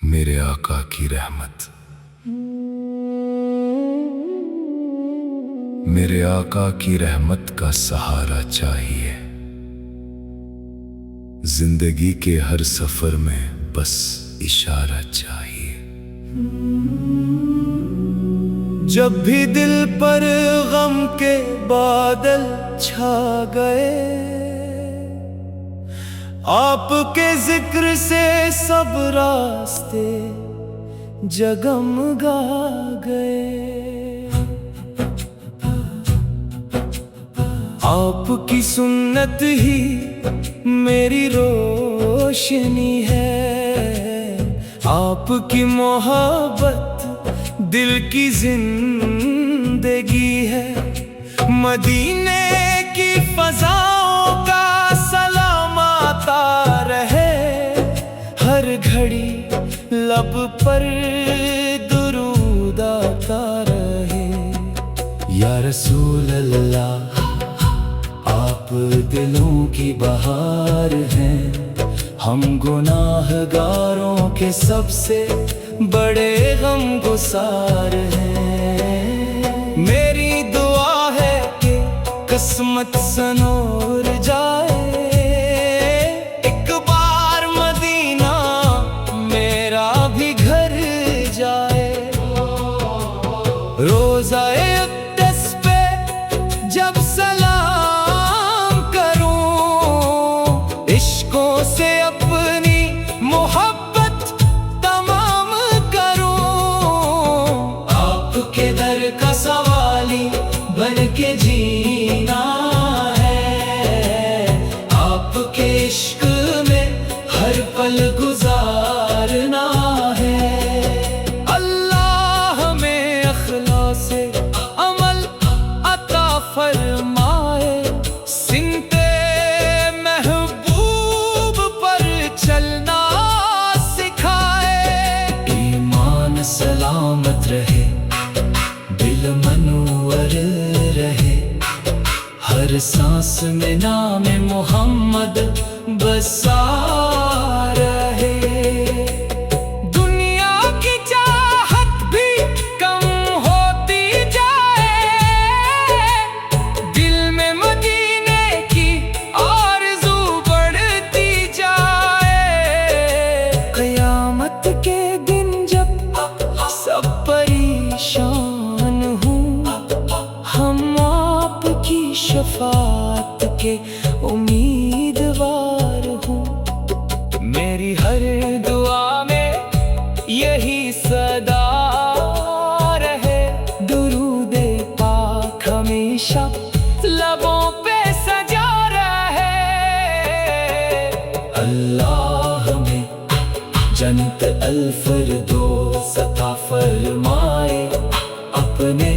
میرے آقا کی رحمت، میرے آقا کی رحمت کا سہارا چاہیے، زندگی کے ہر سفر میں بس اشارہ چاہیے۔ جب بھی دل پر غم کے بادل چھا گئے، آپ کے ذکر سے سب راستے جگمگا گئے۔ آپ کی سنت ہی میری روشنی ہے، آپ کی محبت دل کی زندگی ہے۔ مدینے کی فضاؤں کا سلام آتا رہے، ہر گھڑی لب پر درود آتا رہے۔ یا رسول اللہ، آپ دلوں کی بہار ہیں، ہم گناہ گاروں کے سب سے بڑے غم گسار ہیں۔ میری دعا ہے کہ قسمت سنور جائے، ایک بار مدینہ میرا بھی گھر جائے۔ روزہ اقدس پہ جب سلام کروں، عشقوں سے اپنی محبت تمام کروں۔ آپ کے در کا سوالی بن کے جینا ہے، آپ کے عشق میں ہر پل گزارنا ہے۔ اللہ ہمیں اخلاص عمل عطا فرمائے، سنتے محبوب پر چلنا سکھائے۔ ایمان سلامت رہے، دل منور رہے، ہر سانس میں نام محمد بسا رہے۔ دنیا کی چاہت بھی کم ہوتی جائے، دل میں مدینے کی آرزو بڑھتی جائے۔ قیامت کے دن جب سب پریشان ہوں، ہم آپ کی شفاعت کے امیدوار ہوں۔ میری ہر دعا میں یہی صدا رہے، درود پاک ہمیشہ لبوں پہ سجا رہے۔ اللہ ہمیں جنت الفردوس عطا فرمائے، اپنے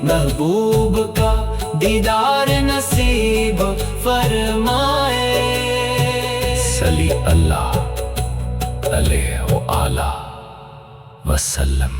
محبوب کا دیدار نصیب فرمائے۔ صلی اللہ علیہ وآلہ وسلم۔